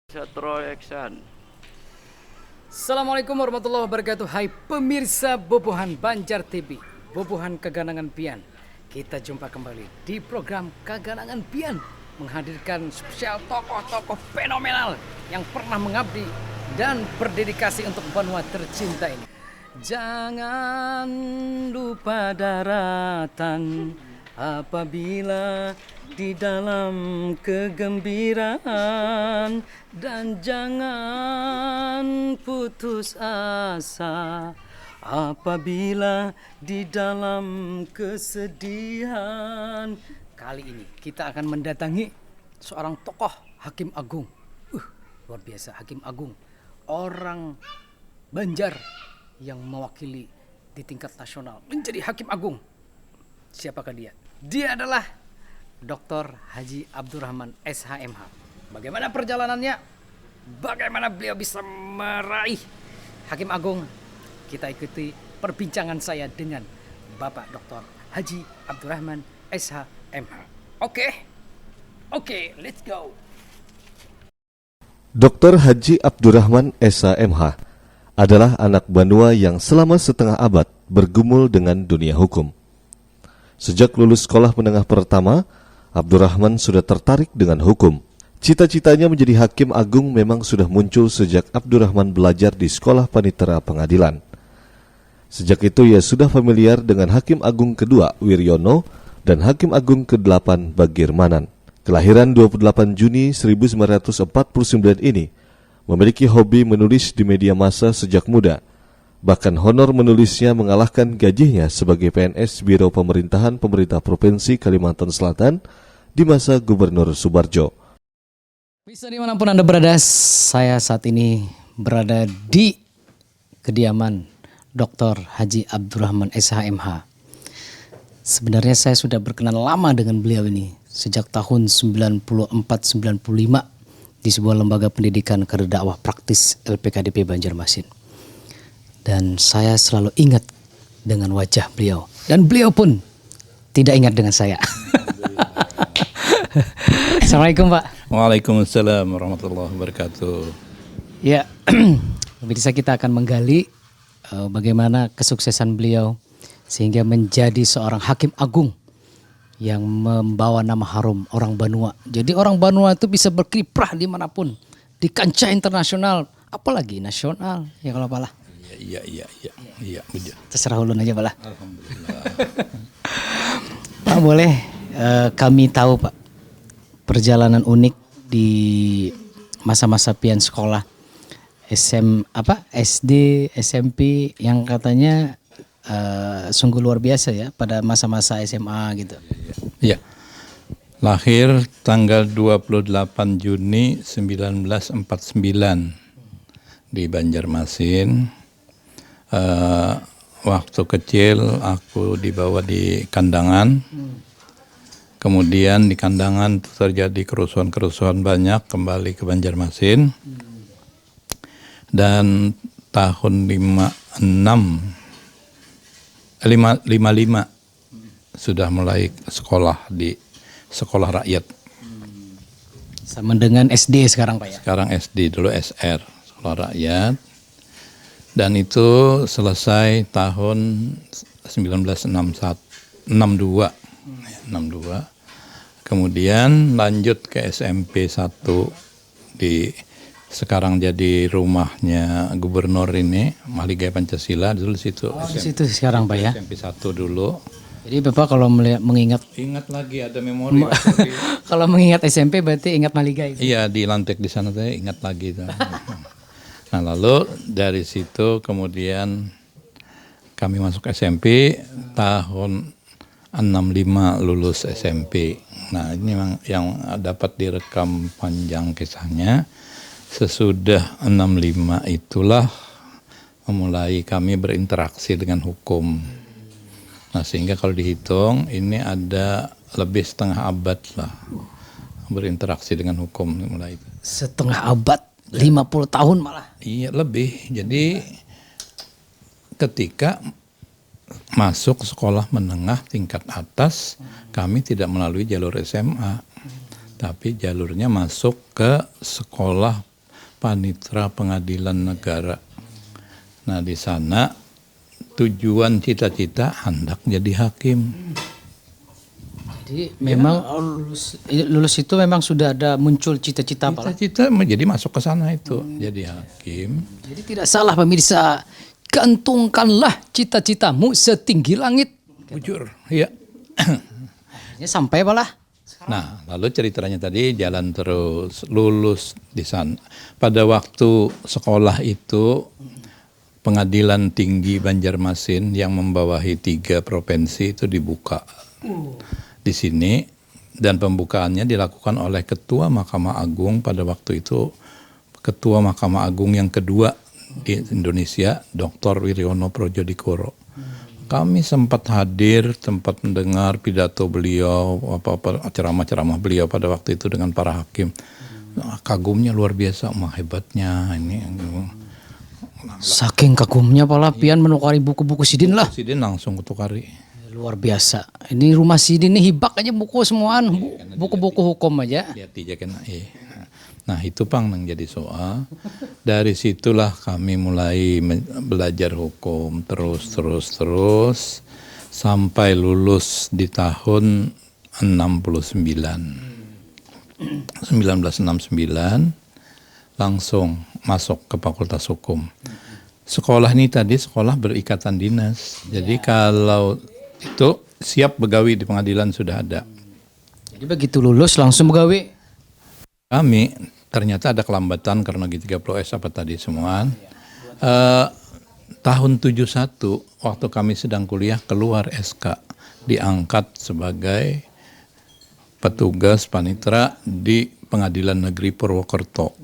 Setro Action. Assalamualaikum warahmatullahi wabarakatuh. Hai pemirsa Bobohan Banjar TV, Bobohan Kaganangan Pian. Kita jumpa kembali di program Kaganangan Pian, menghadirkan spesial tokoh-tokoh fenomenal yang pernah mengabdi dan berdedikasi untuk benua tercinta ini. Jangan lupa daratan apabila di dalam kegembiraan, dan jangan putus asa apabila di dalam kesedihan. Kali ini kita akan mendatangi seorang tokoh Hakim Agung. Luar biasa, Hakim Agung, orang Banjar yang mewakili di tingkat nasional menjadi Hakim Agung. Siapakah dia? Dia adalah Dr. Haji Abdurrahman SHMH. Bagaimana perjalanannya? Bagaimana beliau bisa meraih Hakim Agung? Kita ikuti perbincangan saya dengan Bapak Dr. Haji Abdurrahman SHMH. Oke, let's go. Dr. Haji Abdurrahman SHMH adalah anak Banua yang selama setengah abad bergumul dengan dunia hukum. Sejak lulus sekolah menengah pertama, Abdurrahman sudah tertarik dengan hukum. Cita-citanya menjadi Hakim Agung memang sudah muncul sejak Abdurrahman belajar di Sekolah Panitera Pengadilan. Sejak itu ia sudah familiar dengan Hakim Agung kedua Wiryono dan Hakim Agung ke-8 Bagirmanan. Kelahiran 28 Juni 1949 ini memiliki hobi menulis di media massa sejak muda. Bahkan honor menulisnya mengalahkan gajinya sebagai PNS Biro Pemerintahan Pemerintah Provinsi Kalimantan Selatan di masa Gubernur Subarjo. Bisa dimanapun Anda berada, saya saat ini berada di kediaman Dr. Haji Abdurrahman SHMH. Sebenarnya saya sudah berkenan lama dengan beliau ini, sejak tahun 94-95 di sebuah lembaga pendidikan kader dakwah praktis LPKDP Banjarmasin. Dan saya selalu ingat dengan wajah beliau. Dan beliau pun tidak ingat dengan saya. Assalamualaikum Pak. Waalaikumsalam warahmatullahi wabarakatuh. Ya, bisa kita akan menggali bagaimana kesuksesan beliau sehingga menjadi seorang Hakim Agung yang membawa nama harum orang Banua. Jadi orang Banua itu bisa berkiprah dimanapun, di kancah internasional, apalagi nasional. Ya kalau apalah. Iya, Terserah ulun aja Pak. Alhamdulillah. Pak boleh kami tahu Pak perjalanan unik di masa-masa pian sekolah SD, SMP yang katanya sungguh luar biasa ya pada masa-masa SMA gitu. Iya. Lahir tanggal 28 Juni 1949 di Banjarmasin. Waktu kecil aku dibawa di kandangan. Kemudian di kandangan terjadi kerusuhan-kerusuhan banyak, kembali ke Banjarmasin. Dan tahun 55 sudah mulai sekolah di sekolah rakyat. Sama dengan SD sekarang Pak ya? Sekarang SD, dulu SR, sekolah rakyat. Dan itu selesai tahun 1962. Kemudian lanjut ke SMP 1 di sekarang jadi rumahnya gubernur ini, Mahligai Pancasila, dulu situ. Di situ sekarang Pak ya. SMP 1 dulu. Jadi Bapak kalau mengingat Ingat lagi ada memori. kalau mengingat SMP berarti ingat Mahligai. Iya, di lantek di sana saya ingat lagi. Nah, lalu dari situ kemudian kami masuk SMP tahun 65 lulus SMP. Nah, ini memang yang dapat direkam panjang kisahnya. Sesudah 65 itulah memulai kami berinteraksi dengan hukum. Nah, sehingga kalau dihitung ini ada lebih setengah abad lah berinteraksi dengan hukum mulai itu. Setengah abad, 50 tahun malah. Iya, lebih. Jadi ketika masuk sekolah menengah tingkat atas, kami tidak melalui jalur SMA, tapi jalurnya masuk ke sekolah Panitra Pengadilan Negara. Nah, di sana tujuan cita-cita hendak jadi hakim. Jadi memang lulus itu memang sudah ada muncul cita-cita apa? Cita-cita jadi masuk ke sana itu, jadi hakim. Jadi tidak salah pemirsa, gantungkanlah cita-citamu setinggi langit. Bujur, ya. Akhirnya sampai apalah? Nah, lalu ceritanya tadi jalan terus, lulus di sana. Pada waktu sekolah itu, Pengadilan Tinggi Banjarmasin yang membawahi 3 provinsi itu dibuka di sini, dan pembukaannya dilakukan oleh Ketua Mahkamah Agung pada waktu itu, Ketua Mahkamah Agung yang kedua di Indonesia, Dr. Wiryono Projodikoro. Kami sempat hadir, sempat mendengar pidato beliau, apa ceramah-ceramah beliau pada waktu itu dengan para hakim. Kagumnya luar biasa, hebatnya ini. Saking kagumnya Pak Lapian menukari buku-buku Sidin lah. Sidin langsung kutukari. Luar biasa. Ini rumah Sidin ini hibak aja buku semuaan, buku-buku hukum aja. Lihat aja kena. Nah, itu Pang yang jadi soal. Dari situlah kami mulai belajar hukum terus sampai lulus di tahun 1969 langsung masuk ke Fakultas Hukum. Sekolah ini tadi sekolah berikatan dinas. Jadi kalau itu siap begawi di pengadilan sudah ada. Jadi begitu lulus langsung begawi. Kami ternyata ada kelambatan karena G30S apa tadi semua. Tahun 71 waktu kami sedang kuliah keluar SK diangkat sebagai petugas panitra di Pengadilan Negeri Purwokerto.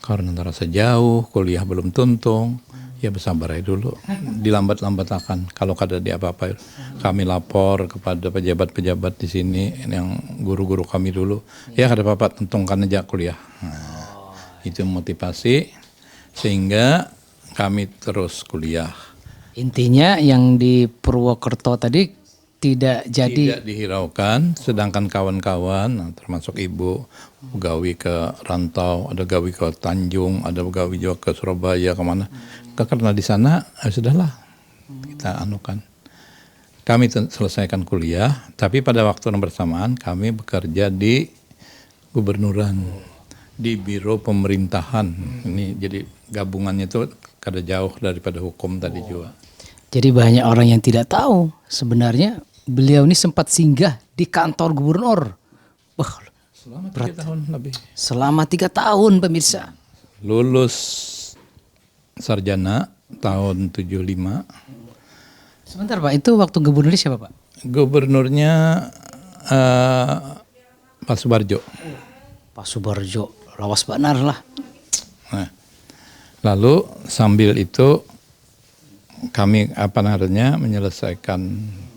Karena terasa jauh, kuliah belum tuntung, ya bersabar aja dulu. Dilambat-lambatakan. Kalau ada di apa-apa, kami lapor kepada pejabat-pejabat di sini, yang guru-guru kami dulu. Ya ada apa-apa, tentungkan aja kuliah. Nah, itu motivasi, sehingga kami terus kuliah. Intinya yang di Purwokerto tadi tidak jadi. Tidak dihiraukan, sedangkan kawan-kawan, termasuk ibu, gawi ke rantau, ada gawi ke Tanjung, ada gawi juga ke Surabaya, kemana. Karena di sana, sudahlah, kita anukan. Kami selesaikan kuliah, tapi pada waktu yang bersamaan kami bekerja di gubernuran, di biro pemerintahan. Ini jadi gabungannya itu kada jauh daripada hukum tadi juga. Jadi banyak orang yang tidak tahu sebenarnya beliau ini sempat singgah di kantor gubernur. Wah, Selama 3 tahun lebih. selama 3 tahun pemirsa. Lulus sarjana tahun 75. Sebentar Pak, itu waktu gubernurnya siapa Pak? Gubernurnya Pak Subarjo. Pak Subarjo, lawas benar lah. Nah, lalu sambil itu kami menyelesaikan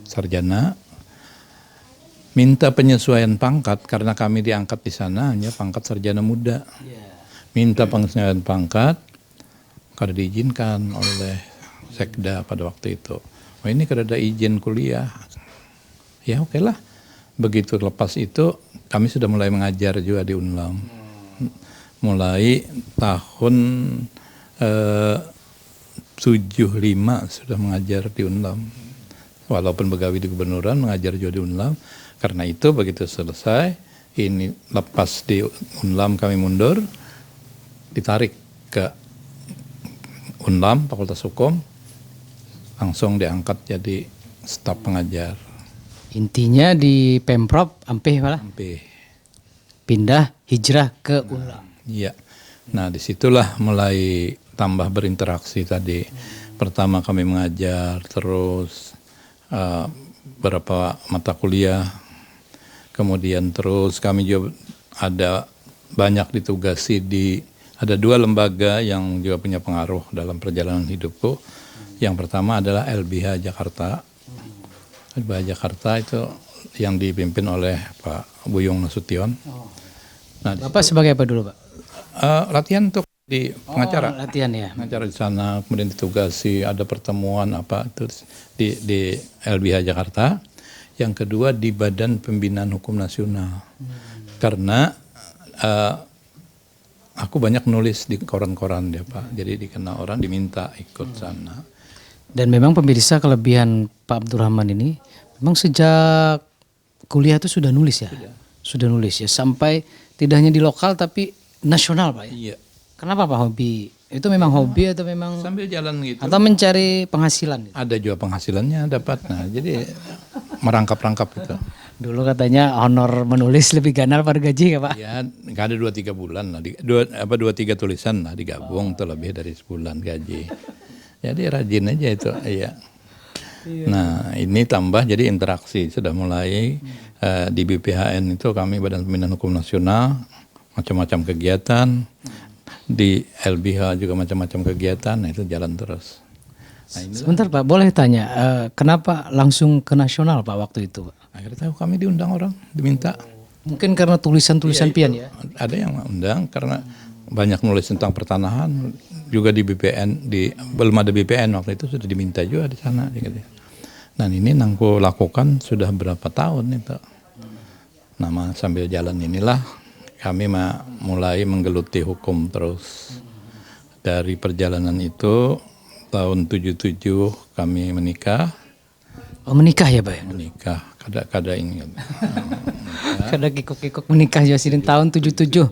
sarjana, minta penyesuaian pangkat karena kami diangkat di sana hanya pangkat sarjana muda. Minta penyesuaian pangkat kada diizinkan oleh Sekda pada waktu itu. Oh ini kada ada izin kuliah. Ya oke lah. Begitu lepas itu kami sudah mulai mengajar juga di Unlam. Mulai tahun 75 sudah mengajar di Unlam. Walaupun begawi di gubernuran, mengajar juga di Unlam. Karena itu begitu selesai, ini lepas di Unlam kami mundur, ditarik ke Unlam, Fakultas Hukum, langsung diangkat jadi staf pengajar. Intinya di Pemprov ampih malah Sampai pindah hijrah ke Unlam. iya. Nah disitulah mulai tambah berinteraksi tadi. Pertama kami mengajar, terus beberapa mata kuliah, kemudian terus kami juga ada banyak ditugasi ada 2 lembaga yang juga punya pengaruh dalam perjalanan hidupku. Yang pertama adalah LBH Jakarta. LBH Jakarta itu yang dipimpin oleh Pak Buyung Nasution. Nah, Bapak sebagai apa dulu Pak? latihan untuk di pengacara. Latihan ya. Pengacara di sana, kemudian ditugasi, ada pertemuan apa itu di LBH Jakarta. Yang kedua di Badan Pembinaan Hukum Nasional. Karena aku banyak nulis di koran-koran dia Pak. Jadi dikenal orang diminta ikut sana. Dan memang pemirsa, kelebihan Pak Abdurrahman ini memang sejak kuliah itu sudah nulis ya. Sudah nulis ya, sampai tidak hanya di lokal tapi nasional Pak ya. Iya. Kenapa Pak hobi? Itu memang hobi atau memang Sambil jalan gitu. atau mencari penghasilan? Ada juga penghasilannya dapat. Nah, jadi merangkap-rangkap gitu. Dulu katanya honor menulis lebih ganar pada gaji ya Pak? Ya, nggak ada 2-3 bulan lah. 2-3 tulisan lah digabung tuh lebih dari sebulan gaji. Jadi rajin aja itu, iya. Nah, ini tambah jadi interaksi. Sudah mulai di BPHN itu kami Badan Pembinaan Hukum Nasional, macam-macam kegiatan. Di LBH juga macam-macam kegiatan, nah itu jalan terus. Nah, Sebentar Pak, boleh tanya, kenapa langsung ke nasional Pak waktu itu Pak? akhirnya tahu kami diundang orang, diminta. Mungkin karena tulisan-tulisan pian ya? Ada yang undang karena banyak nulis tentang pertanahan, juga di BPN, belum ada BPN waktu itu sudah diminta juga di sana. Gitu. Dan ini nangku lakukan sudah berapa tahun itu. Nah, sambil jalan inilah kami mulai menggeluti hukum terus. Dari perjalanan itu tahun 77 kami menikah. Oh menikah ya Pak ya? Menikah, kada ini. Kada kikuk-kikuk menikah Yosidin tahun 77.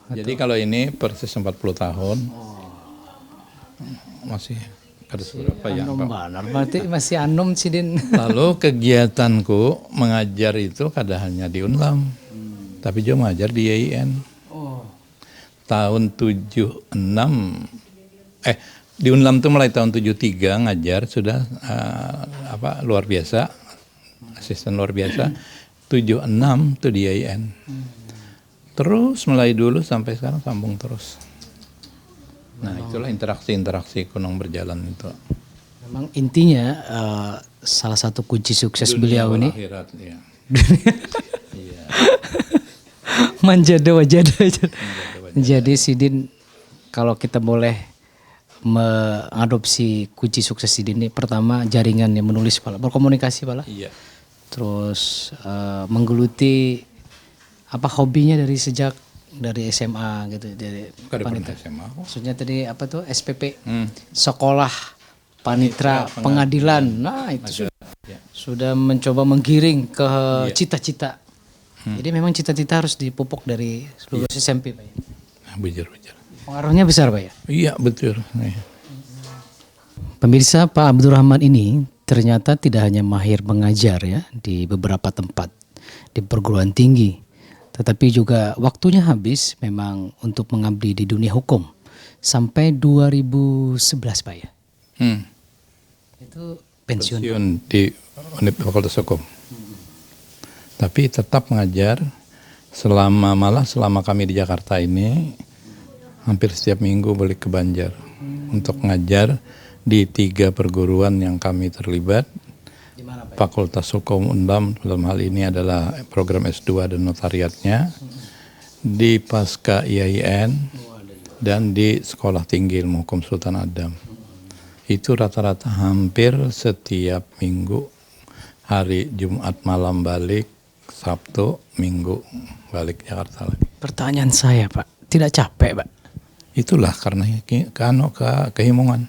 Jadi kalau ini persis 40 tahun. Masih kada seberapa ya. Anum banar, berarti masih anum Sidin. Lalu kegiatanku mengajar itu kada hanya di Unlam, tapi juga mengajar di YIN. Tahun 76, di Unlam tuh mulai tahun 73 ngajar sudah luar biasa, asisten luar biasa. 76 tuh di YIN. Terus mulai dulu sampai sekarang sambung terus. Nah itulah interaksi kunung berjalan itu. Memang intinya salah satu kunci sukses beliau ini Akhirat, ya. Iya. manjada wajada. Jadi Sidin, kalau kita boleh mengadopsi kunci sukses Sidin ini, pertama jaringan yang menulis Pak, berkomunikasi Pak. Iya. Terus menggeluti hobinya dari SMA gitu, dari Kada pernah panitra. SMA. Maksudnya tadi apa tuh SPP, sekolah panitra pengadilan. Nah itu sudah mencoba menggiring ke cita-cita. Jadi memang cita-cita harus dipupuk dari lulus SMP Pak ya. Bejar. Pengaruhnya besar Pak ya. Iya betul. Pemirsa, Pak Abdurrahman ini ternyata tidak hanya mahir mengajar ya di beberapa tempat di perguruan tinggi, tetapi juga waktunya habis memang untuk mengabdi di dunia hukum sampai 2011 Pak ya. Itu pensiun. Pensiun di Fakultas Hukum. Tapi tetap mengajar selama kami di Jakarta ini, hampir setiap minggu balik ke Banjar untuk mengajar di 3 perguruan yang kami terlibat. Di mana Pak? Fakultas Hukum Unlam dalam hal ini adalah program S2 dan notariatnya, di Pasca IAIN, dan di Sekolah Tinggi Ilmu Hukum Sultan Adam. Itu rata-rata hampir setiap minggu, hari Jumat malam balik, Sabtu, Minggu balik Jakarta lagi. Pertanyaan saya Pak, tidak capek Pak? Itulah karena kehimungan.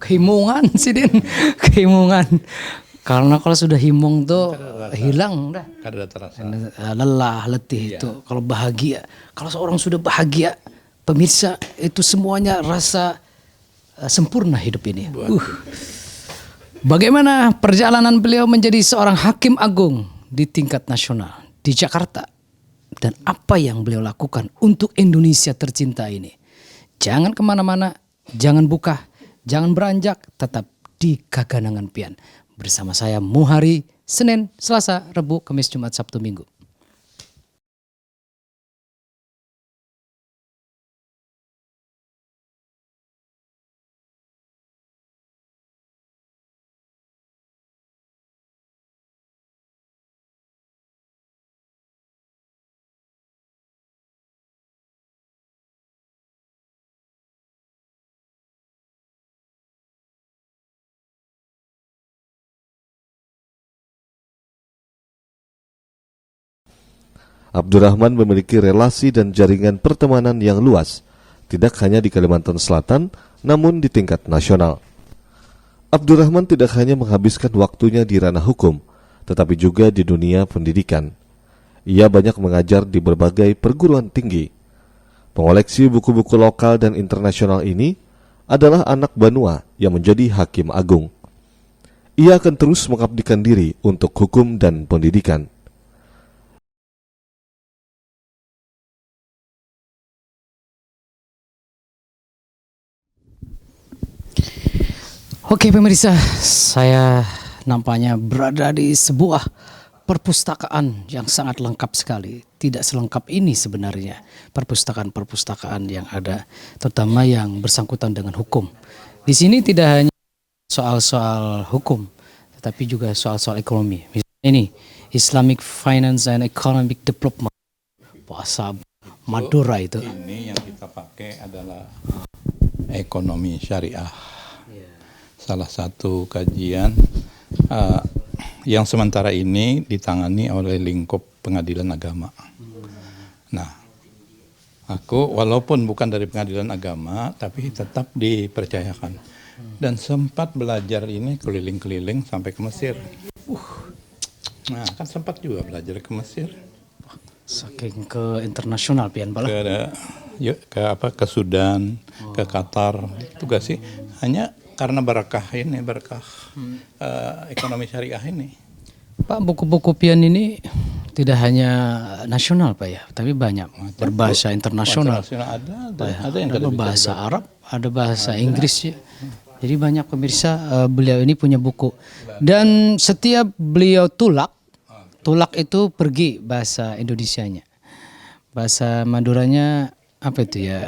Kehimungan Sidin, kehimungan. Karena kalau sudah himung tuh hilang dah. Kada terasa. Lelah, letih itu. Kalau bahagia, kalau seorang sudah bahagia, pemirsa itu semuanya rasa sempurna hidup ini. Bagaimana perjalanan beliau menjadi seorang hakim agung di tingkat nasional di Jakarta, dan apa yang beliau lakukan untuk Indonesia tercinta ini? Jangan kemana-mana, jangan buka, jangan beranjak, tetap di Kaganangan Pian. Bersama saya Muhari, Senin, Selasa, Rabu, Kamis, Jumat, Sabtu, Minggu. Abdurrahman memiliki relasi dan jaringan pertemanan yang luas, tidak hanya di Kalimantan Selatan, namun di tingkat nasional. Abdurrahman tidak hanya menghabiskan waktunya di ranah hukum, tetapi juga di dunia pendidikan. Ia banyak mengajar di berbagai perguruan tinggi. Pengoleksi buku-buku lokal dan internasional ini adalah anak Banua yang menjadi hakim agung. Ia akan terus mengabdikan diri untuk hukum dan pendidikan. Oke pemirsa, saya nampaknya berada di sebuah perpustakaan yang sangat lengkap sekali. Tidak selengkap ini sebenarnya perpustakaan-perpustakaan yang ada, terutama yang bersangkutan dengan hukum. Di sini tidak hanya soal-soal hukum, tetapi juga soal-soal ekonomi. Misalnya ini, Islamic Finance and Economic Development, bahasa Madura itu. Ini yang kita pakai adalah ekonomi syariah. Salah satu kajian yang sementara ini ditangani oleh lingkup pengadilan agama. Nah, aku walaupun bukan dari pengadilan agama, tapi tetap dipercayakan. Dan sempat belajar ini keliling-keliling sampai ke Mesir. Nah, kan sempat juga belajar ke Mesir. Saking ke internasional pian bala. Ke Sudan, ke Qatar, itu gak sih? Hanya karena berkah ekonomi syariah ini. Pak, buku-buku pian ini tidak hanya nasional Pak ya, tapi banyak berbahasa internasional. Ada yang ada bahasa Arab, ada bahasa Inggris ya. Jadi banyak pemirsa, beliau ini punya buku. Dan setiap beliau tulak itu pergi bahasa Indonesianya. Bahasa Maduranya apa itu ya?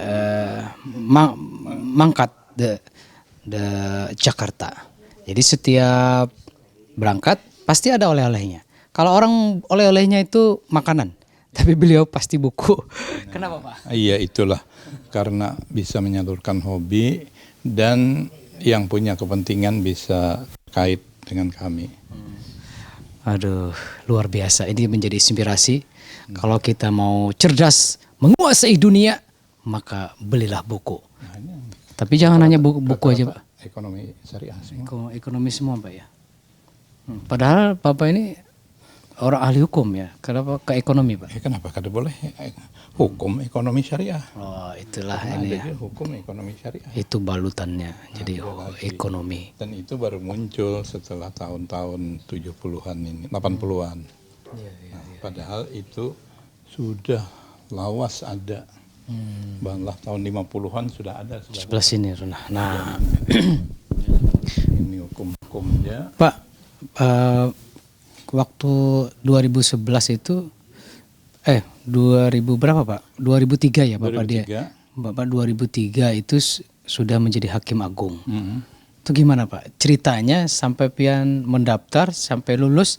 Mangkat de Jakarta. Jadi setiap berangkat pasti ada oleh-olehnya. Kalau orang oleh-olehnya itu makanan, tapi beliau pasti buku. Kenapa Pak? Iya, itulah karena bisa menyalurkan hobi dan yang punya kepentingan bisa kait dengan kami. Aduh, luar biasa. Ini menjadi inspirasi. Kalau kita mau cerdas, menguasai dunia, maka belilah buku. Tapi jangan hanya buku aja Pak. Ekonomi syariah semua. Ekonomi semua Pak ya. Padahal Bapak ini orang ahli hukum ya. Kenapa ke ekonomi Pak? Kenapa kada boleh hukum ekonomi syariah? Oh itulah Karena ini ya. ada hukum ekonomi syariah. Itu balutannya. Jadi ekonomi. Dan itu baru muncul setelah tahun-tahun 70-an ini, 80-an. Padahal itu sudah lawas ada. Malah tahun 50-an sudah ada. Sebelah sini Nah, ini hukum-hukumnya. Pak, waktu 2011 itu 2000 berapa Pak? 2003 ya Bapak 2003. dia. Bapak 2003 itu sudah menjadi hakim agung. Itu gimana Pak? Ceritanya sampai pian mendaftar sampai lulus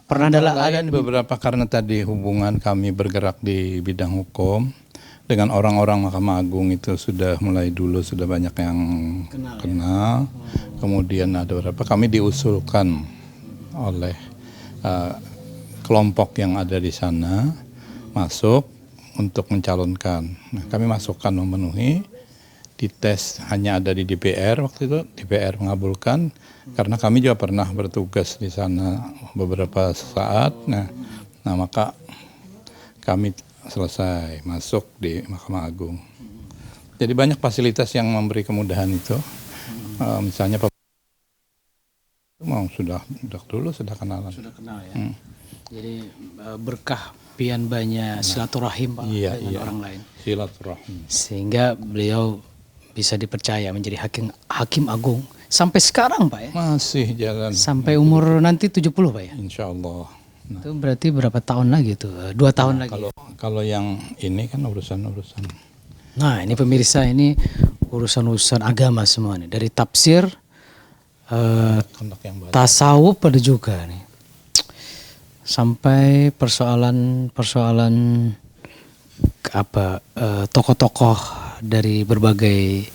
pernah ada beberapa karena tadi hubungan kami bergerak di bidang hukum dengan orang-orang Mahkamah Agung itu sudah mulai dulu sudah banyak yang kenal. Kemudian ada beberapa kami diusulkan oleh kelompok yang ada di sana masuk untuk mencalonkan. Nah, kami masukkan memenuhi, dites hanya ada di DPR waktu itu, DPR mengabulkan karena kami juga pernah bertugas di sana beberapa saat. Nah maka kami selesai masuk di Mahkamah Agung. Jadi banyak fasilitas yang memberi kemudahan itu. Misalnya sudah dulu sudah kenalan. Sudah kenal ya. Jadi berkah pian banyak silaturahim Pak dengan orang lain. Silaturahim. Sehingga beliau bisa dipercaya menjadi hakim agung sampai sekarang Pak ya. Masih jalan. Sampai umur nanti 70 Pak ya. Insya Allah. Nah. Itu berarti berapa tahun lagi tuh? 2 tahun lagi. Kalau yang ini kan urusan-urusan. Nah ini pemirsa, ini urusan-urusan agama semua nih. Dari tafsir, tasawuf ada juga nih. Sampai persoalan tokoh-tokoh dari berbagai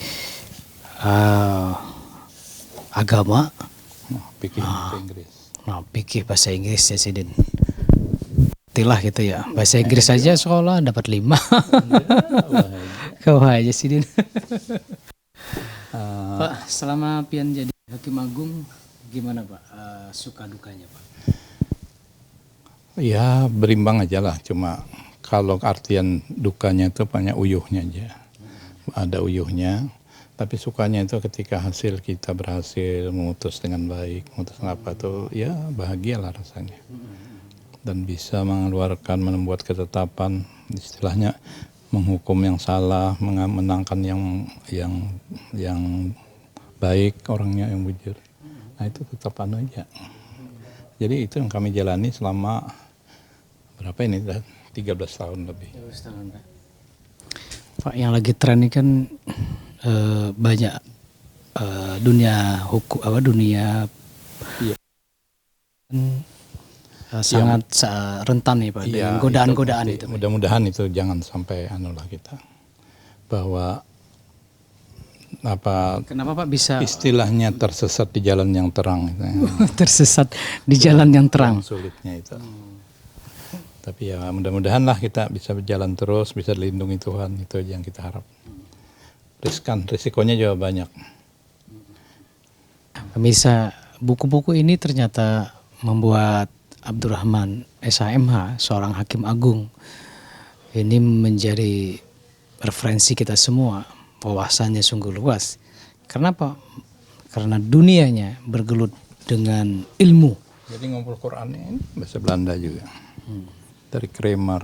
agama. Fikih bahasa Inggris. Fikih bahasa Inggris ya Sidin. Tilah gitu ya. Bahasa Inggris saja sekolah dapat 5. Kau aja sih Din. Pak, selama pian jadi Hakim Agung gimana Pak? Suka dukanya Pak? Ya berimbang aja lah, cuma kalau artian dukanya itu banyak uyuhnya aja. Ada uyuhnya, tapi sukanya itu ketika hasil kita berhasil memutus dengan baik, memutus apa tuh ya bahagialah rasanya. Dan bisa mengeluarkan, membuat ketetapan, istilahnya menghukum yang salah, menangkan yang baik, orangnya yang bujur. Nah itu tetap aja. Jadi itu yang kami jalani selama berapa ini? 13 tahun lebih. Pak, yang lagi tren ini kan banyak dunia hukum dunia Iya. sangat rentan nih Pak dengan godaan-godaan itu. Mudah-mudahan itu jangan sampai lah kita. Bahwa Kenapa Pak bisa istilahnya tersesat di jalan yang terang itu. tersesat di jalan yang terang? Sulitnya itu. Tapi ya mudah-mudahan lah kita bisa berjalan terus, bisa dilindungi Tuhan, itu aja yang kita harap. Risikonya juga banyak. Pemirsa, buku-buku ini ternyata membuat Abdurrahman SHMH, seorang hakim agung, ini menjadi referensi kita semua. Wawasannya sungguh luas. Kenapa? Karena dunianya bergelut dengan ilmu. Jadi ngumpul Qurannya ini bahasa Belanda juga. Dari Kramer.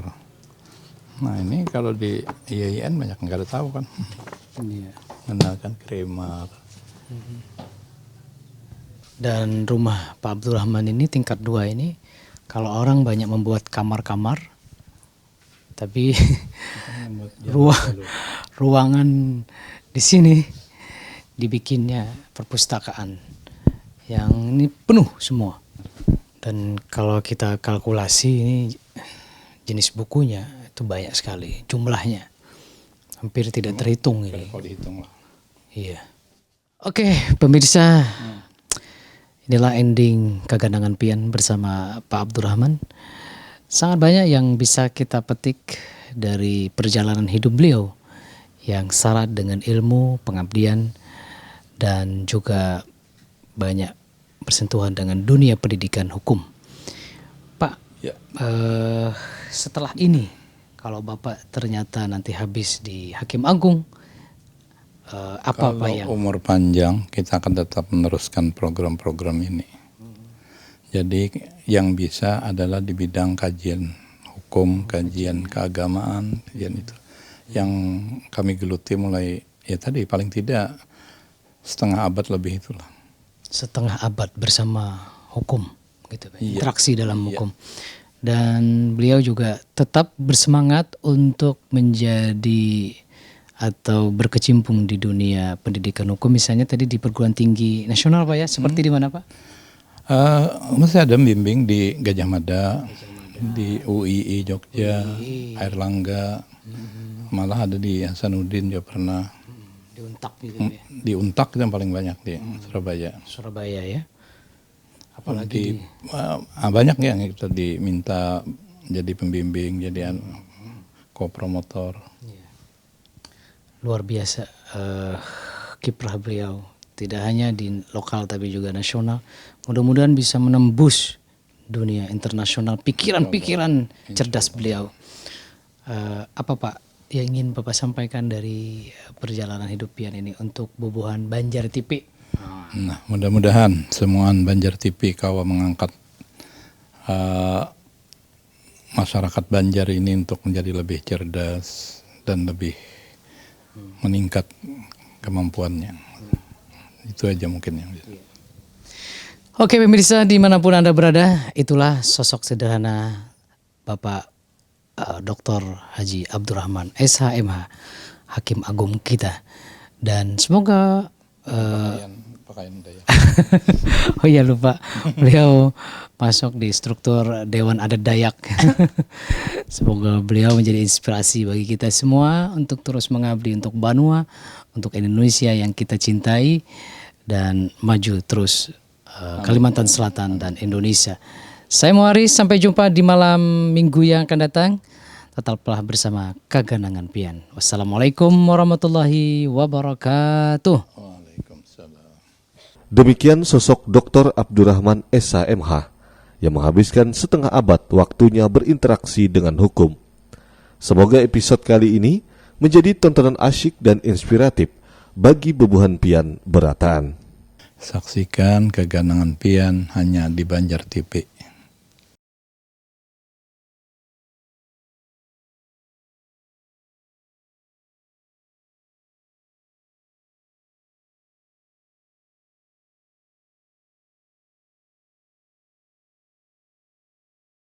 Nah ini kalau di IAIN banyak nggak ada tahu kan. Iya. Kenalkan Kramer. Dan rumah Pak Abdurrahman ini tingkat 2 ini, kalau orang banyak membuat kamar-kamar, tapi ruangan di sini dibikinnya perpustakaan yang ini penuh semua. Dan kalau kita kalkulasi ini jenis bukunya itu banyak sekali jumlahnya, hampir tidak terhitung ini. Kalau dihitung lah. Iya. Oke, pemirsa, inilah ending Kegandangan Pian bersama Pak Abdurrahman. Sangat banyak yang bisa kita petik dari perjalanan hidup beliau yang syarat dengan ilmu, pengabdian, dan juga banyak bersentuhan dengan dunia pendidikan hukum. Pak, Ya. Setelah ini, kalau Bapak ternyata nanti habis di Hakim Agung, apa Kalau yang umur panjang kita akan tetap meneruskan program-program ini. Jadi yang bisa adalah di bidang kajian hukum, kajian keagamaan, kajian itu. Yang kami geluti mulai ya tadi paling tidak setengah abad lebih itulah. setengah abad bersama hukum, gitu, Pak. Iya. Interaksi dalam hukum. Dan beliau juga tetap bersemangat untuk menjadi atau berkecimpung di dunia pendidikan hukum, misalnya tadi di perguruan tinggi nasional Pak ya, seperti di mana Pak? Masih ada bimbing di Gajah Mada, di UII Jogja, Airlangga, malah ada di Hasanuddin juga pernah. Di Untak gitu ya. Di Untak itu yang paling banyak di Surabaya. Surabaya ya. Apalagi Banyak yang kita diminta jadi pembimbing, jadi kopromotor. luar biasa kiprah beliau, tidak hanya di lokal tapi juga nasional. Mudah-mudahan bisa menembus dunia internasional pikiran-pikiran cerdas beliau. Apa Pak yang ingin Bapak sampaikan dari perjalanan hidup Pian ini untuk bubuhan Banjar Tipi? Nah, mudah-mudahan semuaan Banjar Tipi Kawa mengangkat masyarakat Banjar ini untuk menjadi lebih cerdas dan lebih meningkat kemampuannya. Itu aja mungkin yang bisa. Oke pemirsa, dimanapun Anda berada, itulah sosok sederhana Bapak Dr. Haji Abdurrahman SHMH, Hakim Agung kita. Dan semoga Pakaian daya. oh iya lupa, beliau masuk di struktur Dewan Adat Dayak. Semoga beliau menjadi inspirasi bagi kita semua untuk terus mengabdi untuk Banua, untuk Indonesia yang kita cintai, dan maju terus Kalimantan Selatan dan Indonesia. Saya Muaris, sampai jumpa di malam minggu yang akan datang. Tetaplah bersama Kaganangan Pian. Wassalamualaikum warahmatullahi wabarakatuh. Waalaikumsalam. Demikian sosok Dr. Abdurrahman Esa MH yang menghabiskan setengah abad waktunya berinteraksi dengan hukum. Semoga episode kali ini menjadi tontonan asyik dan inspiratif bagi bebuhan pian berataan. Saksikan Keganangan Pian hanya di Banjar TV.